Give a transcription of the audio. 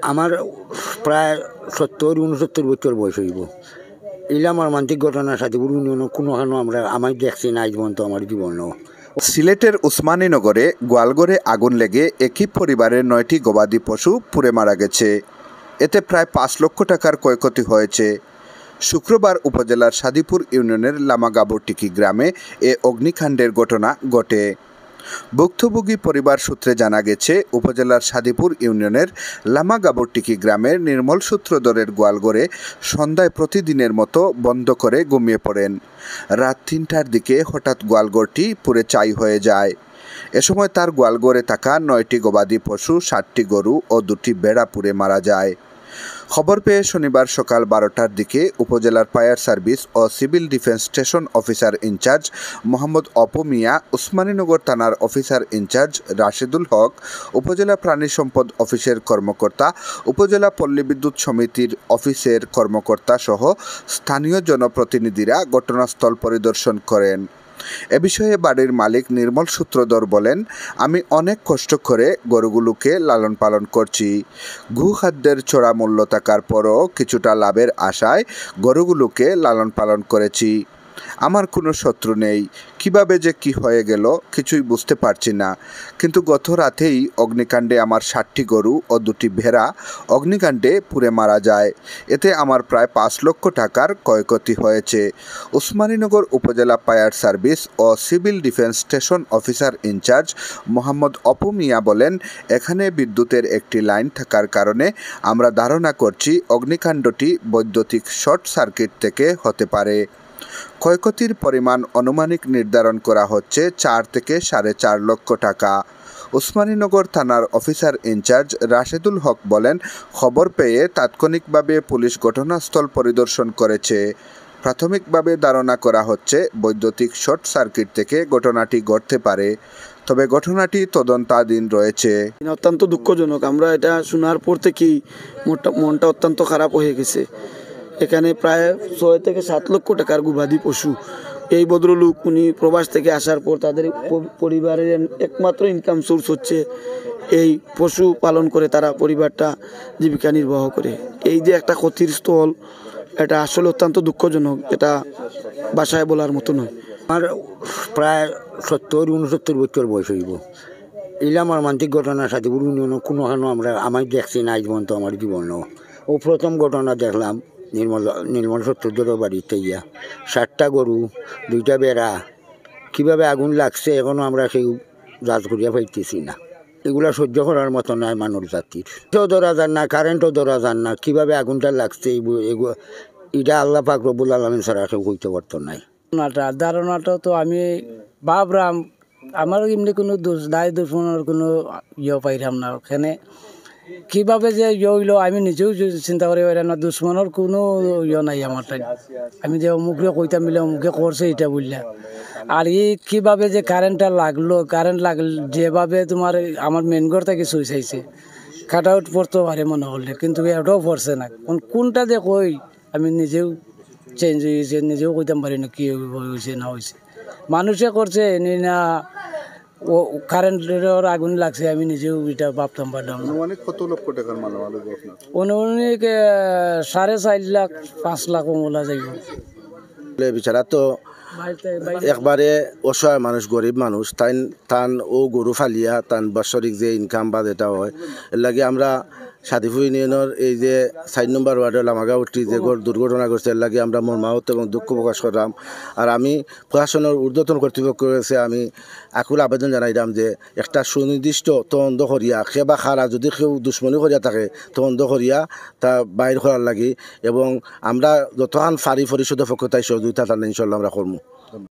আমার প্রায় 70-69 বছর বয়স হইব। এলাম আমার মানসিক ঘটনার সাথে কোনোখানো আমরা আমার দেখছি না আজ পর্যন্ত আমার জীবনও। সিলেটের উসমানীনগরে গোয়ালঘরে আগুন লেগে একই পরিবারের 9টি গবাদি পশু পুড়ে মারা গেছে। এতে প্রায় 5 লক্ষ টাকার ক্ষয়ক্ষতি হয়েছে। শুক্রবার উপজেলার সাদিপুর ইউনিয়নের লামাগাবরটিকি গ্রামে এ অগ্নিকাণ্ডের ঘটনা ঘটে। ভুক্তভোগী পরিবার সূত্রে জানা গেছে, উপজেলার সাদিপুর ইউনিয়নের লামাগাবরটিকি গ্রামের নির্মল সূত্রধরের গোয়ালঘরে সন্ধ্যায় প্রতিদিনের মতো বন্ধ করে ঘুমিয়ে পড়েন। রাত 3টার দিকে হঠাৎ গোয়ালঘরটি পুড়ে ছাই হয়ে যায়। এ সময় তার গোয়ালঘরে থাকা 9টি গবাদি পশু, 7টি গরু ও 2টি ভেড়া পুড়ে মারা যায়। খবর পেয়ে শনিবার সকাল 12টার দিকে উপজেলার ফায়ার সার্ভিস ও civil defence station officer in charge Mohammad Apu Mia, Osmaninagar থানার অফিসার ইনচার্জ রাশেদুল হক, উপজেলা প্রাণী সম্পদ অফিসের কর্মকর্তা, উপজেলা পল্লী বিদ্যুৎ সমিতির অফিসের কর্মকর্তা সহ স্থানীয় জনপ্রতিনিধিরা ঘটনাস্থল পরিদর্শন করেন। এ বিষয়ে বাড়ির মালিক নির্মল সূত্রধর বলেন, আমি অনেক কষ্ট করে গরুগুলোকে লালন পালন করছি। খাদ্যের চড়া মূল্য থাকার পরও কিছুটা লাভের আশায় গরুগুলোকে লালন পালন করেছি। আমার কোনো শত্রু নেই। কিভাবে যে কি হয়ে গেল কিছুই বুঝতে পারছি না। কিন্তু গত রাতেই অগ্নিকাণ্ডে আমার 7টি গরু ও 2টি ভেড়া অগ্নিকাণ্ডে পুড়ে মারা যায়। এতে আমার প্রায় 5 লক্ষ টাকার ক্ষয়ক্ষতি হয়েছে। উসমানীনগর উপজেলা ফায়ার সার্ভিস ও civil defence station officer in charge Mohammad Apu Mia বলেন, এখানে বিদ্যুতের একটি লাইন থাকার কারণে আমরা ধারণা করছি অগ্নিকাণ্ডটি বৈদ্যুতিক শর্ট সার্কিট থেকে হতে পারে। ক্ষয়ক্ষতির পরিমাণ আনুমানিক নির্ধারণ করা হচ্ছে 4 থেকে 4.5 লক্ষ টাকা। উসমানীনগর থানার অফিসার ইনচার্জ রাশেদুল হক বলেন, খবর পেয়ে তাৎক্ষণিকভাবে পুলিশ ঘটনাস্থল পরিদর্শন করেছে। প্রাথমিকভাবে ধারণা করা হচ্ছে বৈদ্যুতিক শর্ট সার্কিট থেকে ঘটনাটি ঘটতে পারে, তবে ঘটনাটি তদন্তাধীন রয়েছে। অত্যন্ত দুঃখজনক। আমরা এটা শোনার পর থেকেই মনটা অত্যন্ত খারাপ হয়ে গেছে। এখানে প্রায় 6 থেকে 7 লক্ষ টাকার গবাদি পশু। এই ভদ্রলোক উনি প্রবাস থেকে আসার পর তাদের পরিবারের একমাত্র ইনকাম সোর্স হচ্ছে এই পশু পালন করে তারা পরিবারটা জীবিকা নির্বাহ করে। এই যে একটা ক্ষতির স্থল, এটা আসলে অত্যন্ত দুঃখজনক। এটা ভাষায় বলার মতো নয়। আমার প্রায় 70-69 বছর বয়স হইব। এলাম আমার মানসিক ঘটনার সাথে কোনোখানো আমরা আমার দেখছি না আজ পর্যন্ত আমার জীবনও। ও প্রথম ঘটনা দেখলাম নির্মল সূত্রধরের বাড়িতে গিয়া 7টা গরু, 2টা ভেড়া, কীভাবে আগুন লাগছে এখনও আমরা সেই জাজ করিয়া পাইতেছি না। এগুলা সহ্য করার মতো নয় মানুষ জাতির। ধরা যান না, কারেন্টও ধরা যান না, কীভাবে আগুনটা লাগছে এটা আল্লাহ পাক রব্বুল আলামিন ছাড়া কেউ হইতে পারতো নাই। ধারণাটা তো আমি ভাবলাম, আমার এমনি কোনো দায় দুশ্মনের কোনো পাইলাম না। ওখানে কীভাবে যে হইলো আমি নিজেও চিন্তা করি পারি না। দুশ্মনের কোনো নাই আমার টাইম। আমি যে অমুকে কইতাম মিলে অমুকে করছে এটা বললাম। আর কীভাবে যে কারেন্টটা লাগলো, কারেন্ট যেভাবে তোমার আমার মেন ঘর থেকে সুইচ আইছে, কাট আউট পড়তে পারে মনে হলে, কিন্তু এটাও পড়ছে না। কোনটা যে কই আমি নিজেও চেঞ্জ হয়েছে, নিজেও কইতাম পারি না কী হয়েছে না হয়েছে। মানুষে করছে না ও কারেন্টের আগুন লাগছে, আমি নিজেও এটা ভাবতাম পারলাম না। কত লক্ষ টাকার মালামাল? অনেক 4.5 লাখ 5 লাখ বলা যাইব। বিচারা তো একবারে অসহায় মানুষ, গরিব মানুষ, তান ও গরু ফালিয়া তান বাৎসরিক যে ইনকাম বা যেটা হয়, এর লাগে আমরা সাদিপুর ইউনিয়নের এই যে 4 নম্বর ওয়ার্ডের লামাগাবরটি যে দুর্ঘটনা ঘটছে, এর লাগে আমরা মর্মাহত এবং দুঃখ প্রকাশ করলাম। আর আমি প্রশাসনের ঊর্ধ্বতন কর্তৃপক্ষ রয়েছে, আমি আকুল আবেদন জানাইলাম যে একটা সুনির্দিষ্ট তদন্ত করিয়া সে বা খারা যদি কেউ দুশ্মনী করিয়া থাকে তদন্ত করিয়া তা বাইর করার লাগি, এবং আমরা যতক্ষণ ফারি পরিষদের পক্ষ তাই সহযোগিতা ইনশাল্লাহ আমরা করবো।